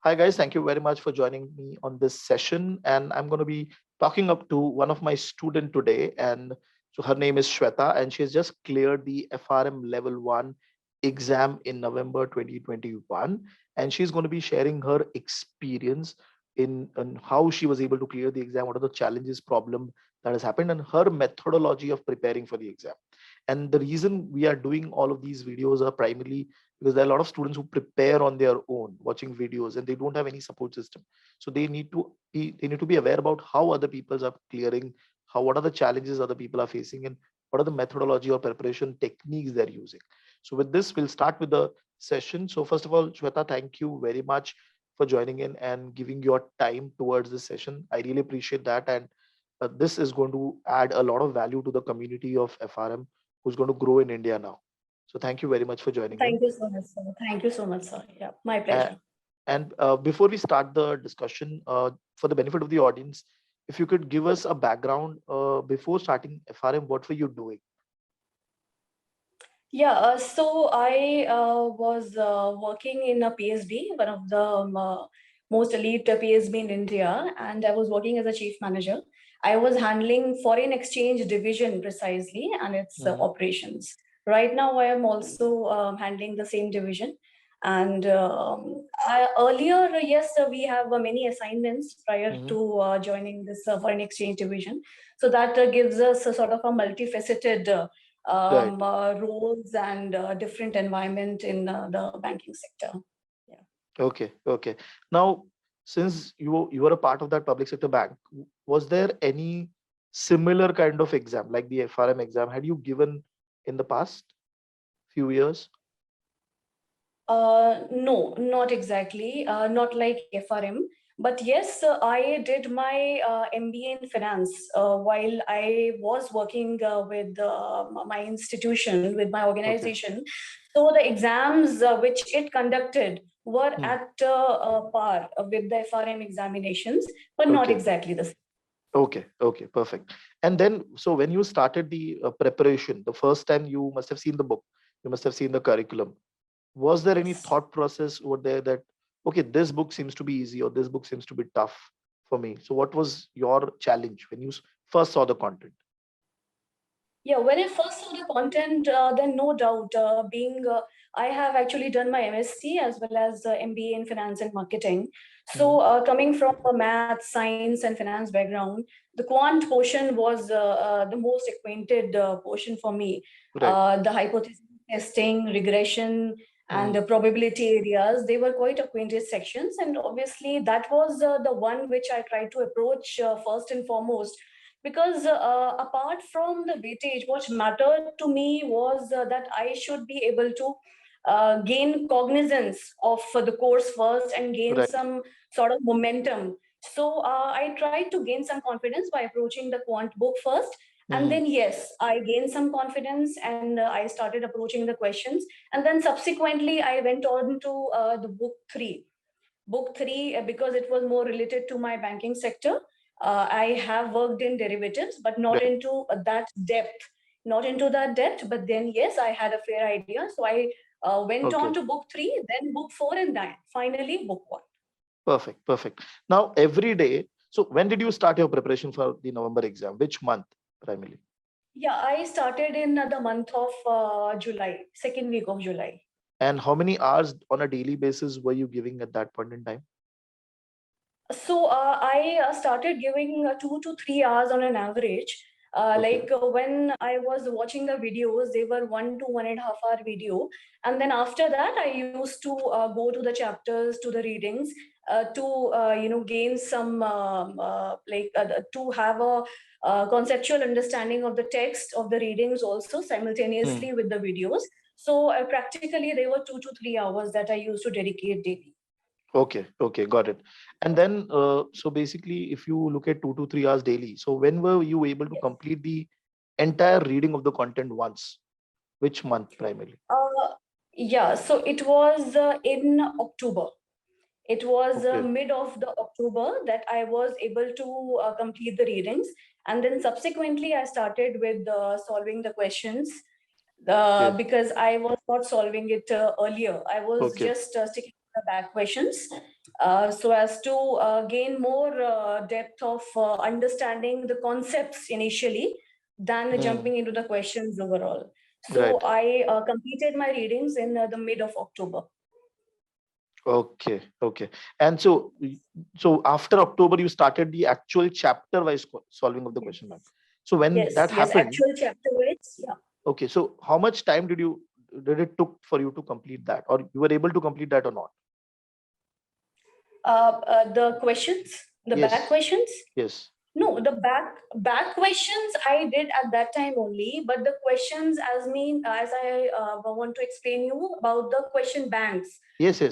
Hi guys, thank you very much for joining me on this session. And I'm going to be talking up to one of my student today. And so her name is Shweta, and she has just cleared the FRM Level 1 exam in November 2021. And she's going to be sharing her experience in how she was able to clear the exam, what are the challenges, problem that has happened, and her methodology of preparing for the exam. And the reason we are doing all of these videos are primarily because there are a lot of students who prepare on their own watching videos and they don't have any support system. So they need to be aware about how other people are clearing, how what are the challenges other people are facing, and what are the methodology or preparation techniques they're using. So with this, we'll start with the session. So first of all, Shweta, thank you very much for joining in and giving your time towards this session. I really appreciate that. And this is going to add a lot of value to the community of FRM who's going to grow in India now. So thank you very much for joining in. Thank you so much, sir. Thank you so much, sir. Yeah, my Uh, pleasure. and before we start the discussion, for the benefit of the audience, if you could give us a background before starting FRM, what were you doing? Yeah, so I was working in a PSB, one of the most elite PSB in India, and I was working as a chief manager. I was handling foreign exchange division precisely and its Mhm. operations. Right now, I am also handling the same division. And earlier, yes, we have many assignments prior Mhm. to joining this foreign exchange division. So that gives us a sort of a multifaceted Right. roles and different environment in the banking sector. Yeah. Okay. Okay. Now, since you were a part of that public sector bank, was there any similar kind of exam like the FRM exam? Had you given in the past few years? No, not exactly. Not like FRM. But yes, I did my MBA in finance while I was working with my institution, with my Okay. organization. So the exams which it conducted were Hmm. at par with the FRM examinations, but not Okay. exactly the same. Okay, okay, perfect. And then, so when you started the preparation, the first time you must have seen the book, you must have seen the curriculum. Was there any Yes. thought process over there that, okay, this book seems to be easy or this book seems to be tough for me? So, what was your challenge when you first saw the content? Yeah, when I first saw the content, then no doubt, I have actually done my MSc as well as MBA in finance and marketing. Hmm. So, coming from a math, science, and finance background, the quant portion was the most acquainted portion for me. Right. The hypothesis testing, regression, and Hmm. the probability areas, they were quite acquainted sections. And obviously, that was the one which I tried to approach first and foremost because apart from the weightage, what mattered to me was that I should be able to gain cognizance of the course first and gain Right. some sort of momentum. So I tried to gain some confidence by approaching the quant book first. And Hmm. then, yes, I gained some confidence and I started approaching the questions. And then subsequently, I went on to the book three. Book three, because it was more related to my banking sector. I have worked in derivatives, but not Right. into that depth. Not into that depth, but then yes, I had a fair idea. So I went on Okay. to book three, then book four, and then finally book one. Perfect. Perfect. Now, every day. So, when did you start your preparation for the November exam? Which month primarily? Yeah, I started in the month of July, second week of July. And how many hours on a daily basis were you giving at that point in time? So I started giving 2 to 3 hours on an average. Okay. When I was watching the videos, they were 1 to 1.5 hour video, and then after that, I used to go to the chapters, to the readings, to gain some to have a conceptual understanding of the text of the readings also Hmm. simultaneously with the videos. So practically, they were 2 to 3 hours that I used to dedicate daily. Okay, okay, got it. And then, so basically, if you look at 2 to 3 hours daily, so when were you able to Yes. complete the entire reading of the content once? Which month primarily? Uh, yeah, so it was in October. It was Okay, mid of the October that I was able to complete the readings, and then subsequently I started with solving the questions okay, because I was not solving it earlier. I was okay, just sticking to the back questions, so as to gain more depth of understanding the concepts initially than Hmm. jumping into the questions overall. So Right. I completed my readings in the mid of October. Okay. Okay. And so after October, you started the actual chapter-wise solving of the Yes. question bank. So when Yes, that yes, happened, actual chapter weights. Yeah. okay. So how much time did it took for you to complete that, or you were able to complete that or not? The questions, the back Yes. questions. Yes. No, the back questions I did at that time only, but the questions as I want to explain you about the question banks, Yes. Yes.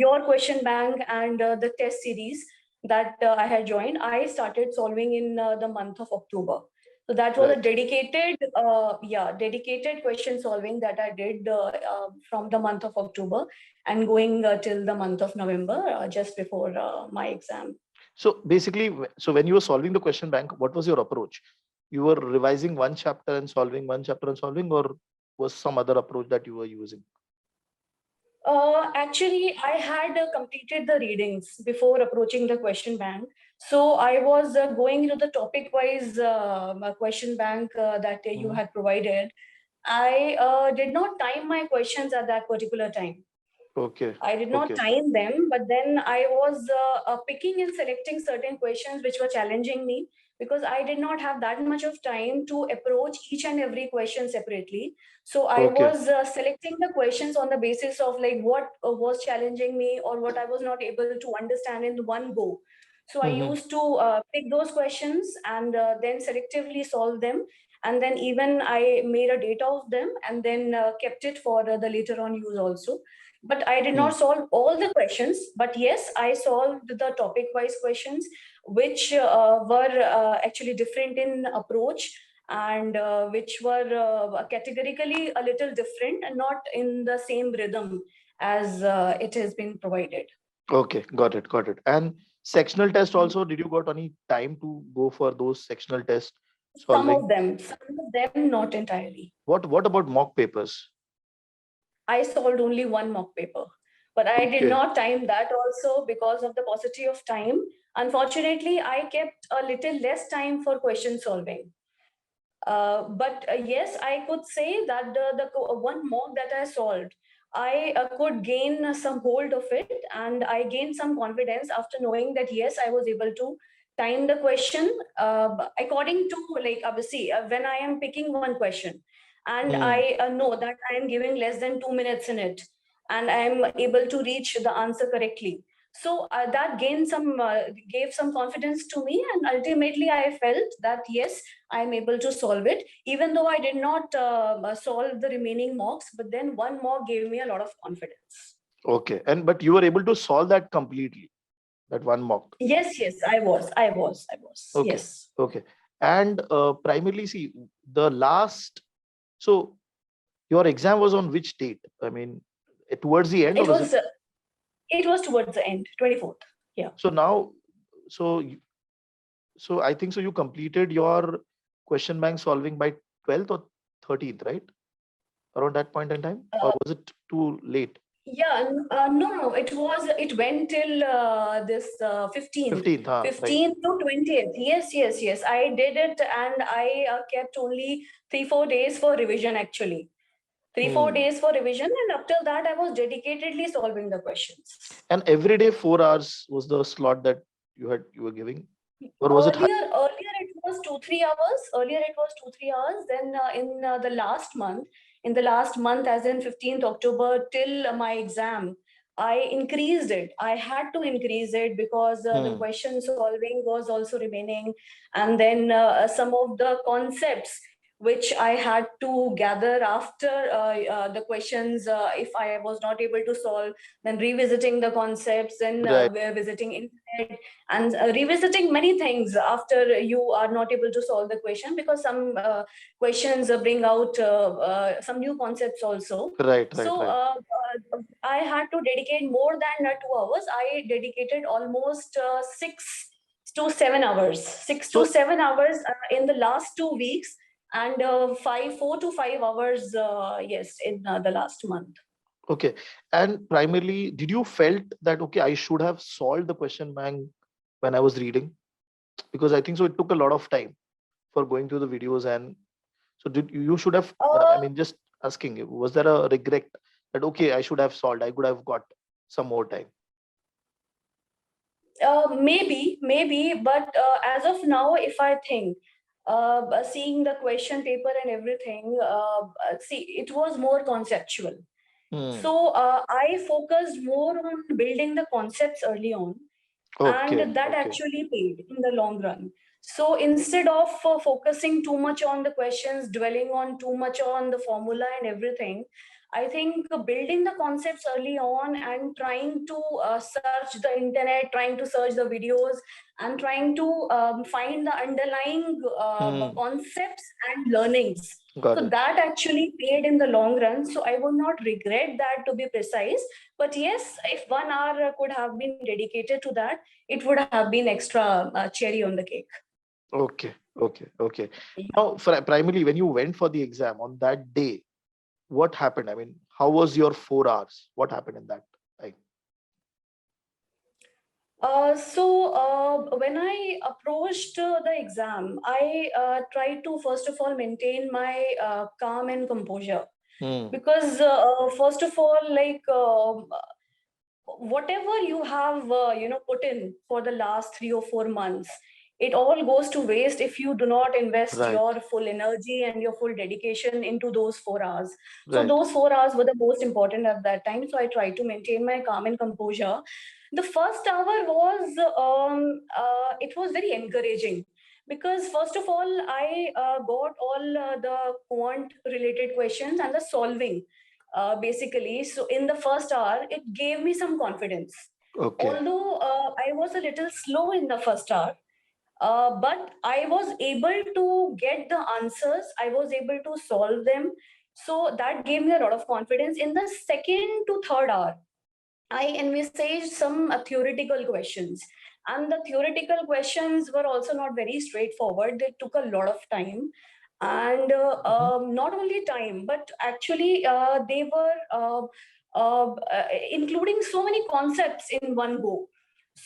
your question bank, and the test series that I had joined. I started solving in the month of October. So that was a Right. dedicated question solving that I did from the month of October and going till the month of November, just before my exam. So basically, so when you were solving the question bank, what was your approach? You were revising one chapter and solving one chapter and solving, or was some other approach that you were using? Actually, I had completed the readings before approaching the question bank. So I was going into the topic-wise question bank that you Mhm. had provided. I did not time my questions at that particular time. Okay. I did not Okay. time them, but then I was picking and selecting certain questions which were challenging me because I did not have that much of time to approach each and every question separately. So I Okay. was selecting the questions on the basis of like what was challenging me or what I was not able to understand in one go. So I Hmm. used to pick those questions and then selectively solve them. And then even I made a data of them and then kept it for the later on use also, but I did not Hmm. solve all the questions. But yes, I solved the topic wise questions, which were actually different in approach and which were categorically a little different and not in the same rhythm as it has been provided. Okay. Got it. Got it. And sectional test also, did you got any time to go for those sectional test solving? Some of them, not entirely. What about mock papers? I solved only one mock paper, but I did Okay. not time that also because of the paucity of time. Unfortunately, I kept a little less time for question solving. But yes, I could say that the one mock that I solved, I could gain some hold of it, and I gained some confidence after knowing that yes, I was able to time the question according to, like, obviously when I am picking one question, and Hmm. I know that I am giving less than 2 minutes in it, and I am able to reach the answer correctly. So that gave some confidence to me, and ultimately I felt that yes, I'm able to solve it, even though I did not solve the remaining mocks. But then one mock gave me a lot of confidence. Okay. And but you were able to solve that completely, that one mock. Yes, yes, I was. Okay. Yes, Okay. And primarily, see, the last, so your exam was on which date? I mean, towards the end, it or is it? was uh, it was towards the end, 24th. Yeah. So now, so so I think so you completed your question bank solving by 12th or 13th, right? Around that point in time, or Uh, was it too late? no, it went till this 15th, 15th, huh? Right. 15th to 20th. Yes, yes, yes. I did it, and I kept only 3-4 days for revision actually. 3-4 Hmm. days for revision, and after that I was dedicatedly solving the questions. And every day 4 hours was the slot that you were giving, or was it high? Earlier it was 2-3 hours. Earlier it was 2-3 hours. Then in the last month, as in 15th October till my exam, I increased it. I had to increase it because the Hmm. question solving was also remaining, and then some of the concepts which I had to gather after the questions. If I was not able to solve, then revisiting the concepts, then Right. visiting internet, and revisiting many things after you are not able to solve the question, because some questions bring out some new concepts also. Right. Right. So Right. I had to dedicate more than 2 hours. I dedicated almost 6 to 7 hours, six to So seven hours in the last 2 weeks, and 4 to 5 hours, yes, in the last month. Okay. And primarily, did you felt that okay, I should have solved the question bank when I was reading? Because I think so it took a lot of time for going through the videos. And so did you should have, I Uh, mean, just asking you, was there a regret that okay, I should have solved, I could have got some more time? maybe, but as of now, if I think, seeing the question paper and everything, see, it was more conceptual. Hmm. So I focused more on building the concepts early on, Okay. and that Okay. actually paid in the long run. So instead of focusing too much on the questions, dwelling on too much on the formula and everything, I think building the concepts early on and trying to search the internet, trying to search the videos, and trying to find the underlying Hmm. concepts and learnings. Got So it. that actually paid in the long run. So I would not regret that, to be precise. But yes, if 1 hour could have been dedicated to that, it would have been extra cherry on the cake. Okay. Okay. Okay. Now, primarily, when you went for the exam on that day, what happened? I mean, how was your 4 hours? What happened in that time? When I approached the exam, I tried to first of all maintain my calm and composure, Hmm. because first of all, like whatever you have put in for the last 3 or 4 months, it all goes to waste if you do not invest Right. your full energy and your full dedication into those 4 hours. So Right. those 4 hours were the most important at that time, so I tried to maintain my calm and composure. The first hour was it was very encouraging, because first of all I got all the quant related questions and the solving, basically. So in the first hour, it gave me some confidence. Okay. Although I was a little slow in the first hour, but I was able to get the answers, I was able to solve them. So that gave me a lot of confidence. In the second to third hour, I envisaged some theoretical questions. And the theoretical questions were also not very straightforward. They took a lot of time. And Mhm. not only time, but actually they were including so many concepts in one go.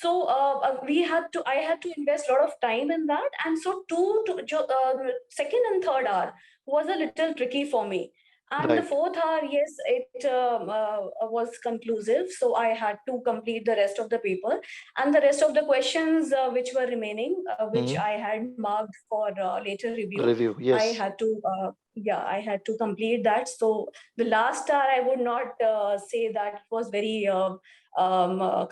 So I had to invest a lot of time in that. And so second and third hour was a little tricky for me. And the Right. fourth hour, yes, it was conclusive. So I had to complete the rest of the paper. And the rest of the questions which were remaining, which Hmm. I had marked for later review, Review. I Yes. had to, I had to complete that. So the last hour, I would not say that was very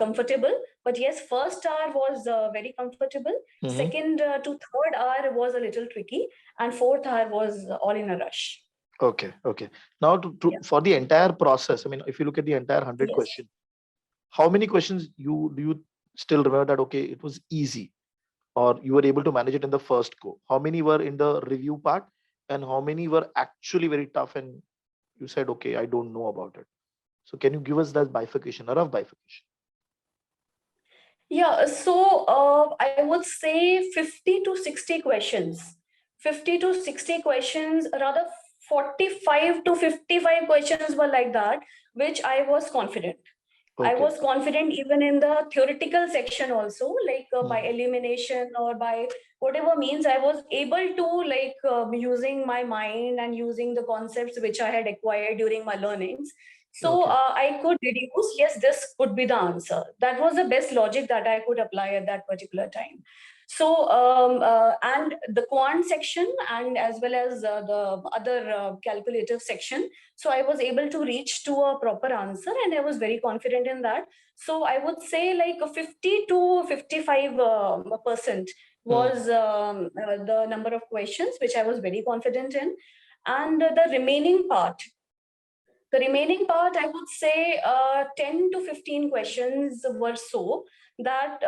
comfortable. But yes, first hour was very comfortable. Hmm. Second to third hour was a little tricky. And fourth hour was all in a rush. Okay. Okay. Now, Yeah. for the entire process, I mean, if you look at the entire 100 Yes. question, how many questions you do you still remember that okay, it was easy, or you were able to manage it in the first go? How many were in the review part, and how many were actually very tough, and you said okay, I don't know about it? So can you give us that bifurcation, a rough bifurcation? Yeah, so I would say 50 to 60 questions. 50 to 60 questions, rather 45 to 55 questions were like that, which I was confident. I Okay. was confident even in the theoretical section also, like by Hmm. elimination or by whatever means, I was able to, like, using my mind and using the concepts which I had acquired during my learnings. So Okay. I could deduce, yes, this could be the answer. That was the best logic that I could apply at that particular time. So, and the quant section, and as well as the other calculative section, so I was able to reach to a proper answer, and I was very confident in that. So I would say like a 50 to 55 percent Hmm. was the number of questions which I was very confident in. And the remaining part, I would say 10 to 15 questions were so that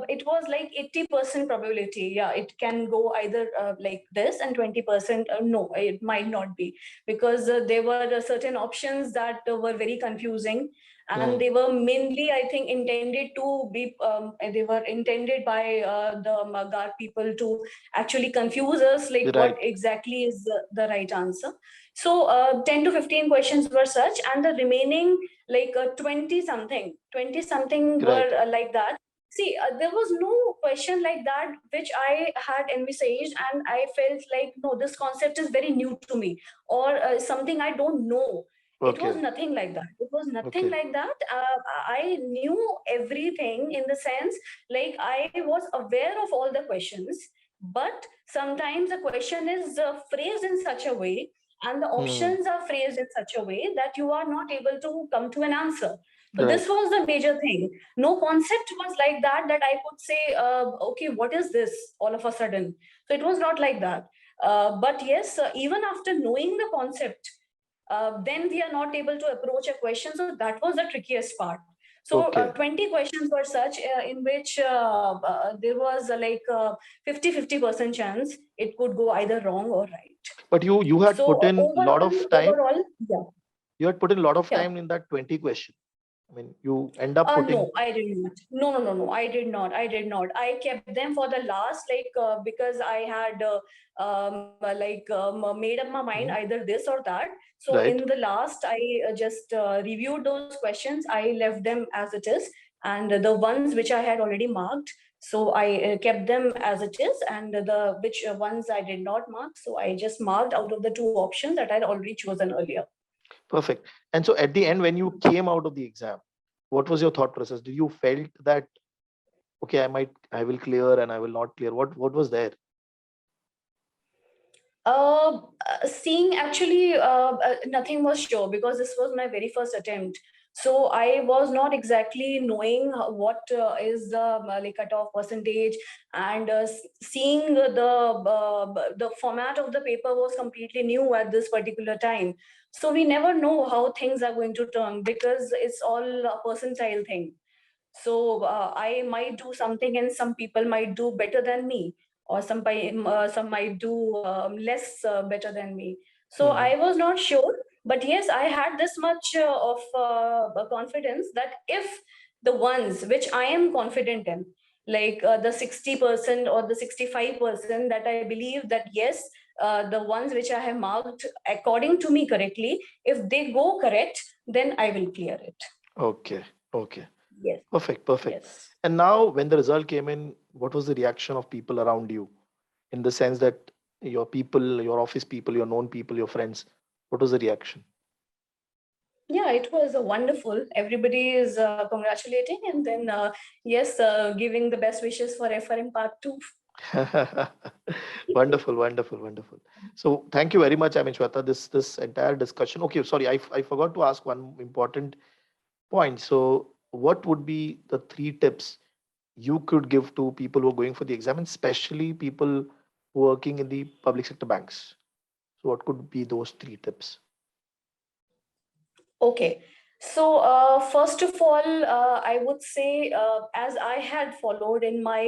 it was like 80% probability. Yeah, it can go either like this, and 20% no, it might not be, because there were certain options that were very confusing. and they were mainly, I think, intended to be. They were intended by the Magar people to actually confuse us, like what Right. exactly is the right answer. So 10 to 15 questions were such, and the remaining like 20 something were Right. like that. See, there was no question like that which I had envisaged, and I felt like, no, this concept is very new to me, or something I don't know. It was Okay. nothing like that. It was nothing Okay. like that. I knew everything in the sense, like I was aware of all the questions, but sometimes the question is phrased in such a way, and the Hmm. options are phrased in such a way that you are not able to come to an answer. But this Right. was the major thing. No concept was like that, that I could say, okay, what is this all of a sudden? So it was not like that. But yes, even after knowing the concept, then we are not able to approach a question. So that was the trickiest part. So Okay. 20 questions were such in which there was like 50-50% chance it could go either wrong or right. But you had So put in a lot of time. yeah, You had put in a lot of yeah. time in that 20 question. I mean, you end up putting. No, I did not. No, no, no, no. I did not. I did not. I kept them for the last, like, because I had made up my mind Hmm. either this or that. So Right. in the last, I just reviewed those questions. I left them as it is, and the ones which I had already marked, so I kept them as it is, and the which ones I did not mark, so I just marked out of the two options that I'd already chosen earlier. Perfect. And so at the end, when you came out of the exam, what was your thought process? Did you felt that okay, I will clear and I will not clear? What was there? Seeing actually, nothing was sure because this was my very first attempt. So I was not exactly knowing what is the like cutoff percentage, and seeing the format of the paper was completely new at this particular time. So we never know how things are going to turn because it's all a percentile thing. So I might do something and some people might do better than me, or some might do less better than me. So Hmm. I was not sure, but yes, I had this much of confidence that if the ones which I am confident in, like the 60% or the 65% that I believe that yes, the ones which I have marked according to me correctly, if they go correct, then I will clear it. Okay. Okay. Yes, Perfect. Perfect. yes. And now, when the result came in, what was the reaction of people around you? In the sense that your people, your office people, your known people, your friends, what was the reaction? Yeah, it was wonderful. Everybody is congratulating, and then yes, giving the best wishes for FRM Part 2. Wonderful, wonderful, wonderful. So thank you very much. I mean, Shweta, this entire discussion. Okay, sorry, I forgot to ask one important point. So, what would be the three tips you could give to people who are going for the exam, and especially people working in the public sector banks? So, what could be those three tips? Okay. So, first of all, I would say, as I had followed in my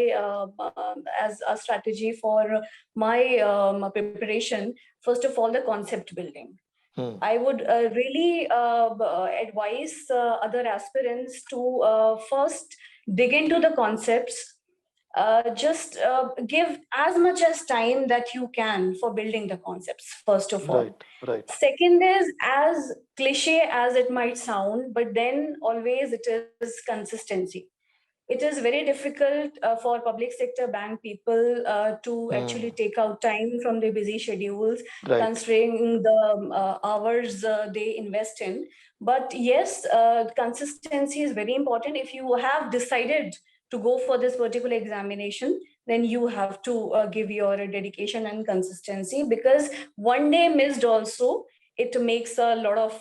as a strategy for my preparation, first of all, the concept building. Hmm. I would really advise other aspirants to first dig into the concepts. Just give as much as time that you can for building the concepts, first of all. Right, right. Second is, as cliche as it might sound, but then always it is consistency. It is very difficult for public sector bank people to actually Hmm. take out time from their busy schedules, Right, considering the hours they invest in. But yes, consistency is very important. If you have decided to go for this particular examination, then you have to give your dedication and consistency, because one day missed also, it makes a lot of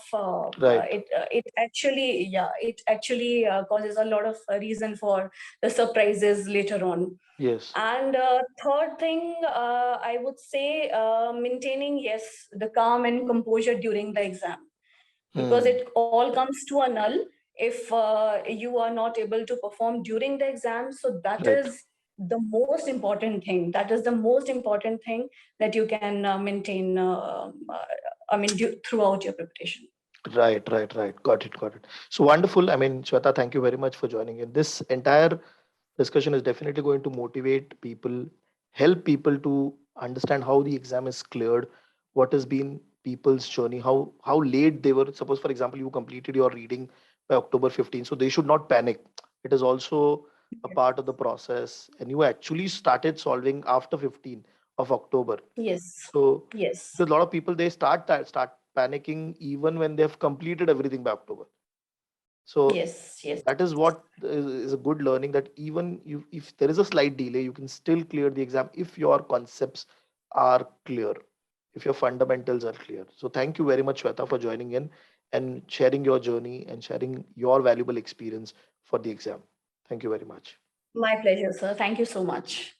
right. it actually, yeah, it actually causes a lot of reason for the surprises later on. Yes. And third thing, I would say, maintaining, yes, the calm and composure during the exam, because Hmm. it all comes to a null if you are not able to perform during the exam. So that Right. is the most important thing. That is the most important thing that you can maintain. I mean, throughout your preparation. Right. Got it. So wonderful. I mean, Shweta, thank you very much for joining in. This entire discussion is definitely going to motivate people, help people to understand how the exam is cleared, what has been people's journey, how late they were. Suppose, for example, you completed your reading by October 15th, so they should not panic. It is also a part of the process, and you actually started solving after 15 of October. Yes. So Yes. because a lot of people they start panicking even when they have completed everything by October. So Yes. Yes. that is what is a good learning, that even you, if there is a slight delay, you can still clear the exam if your concepts are clear, if your fundamentals are clear. So thank you very much, Shweta, for joining in and sharing your journey and sharing your valuable experience for the exam. Thank you very much. My pleasure, sir. Thank you so much.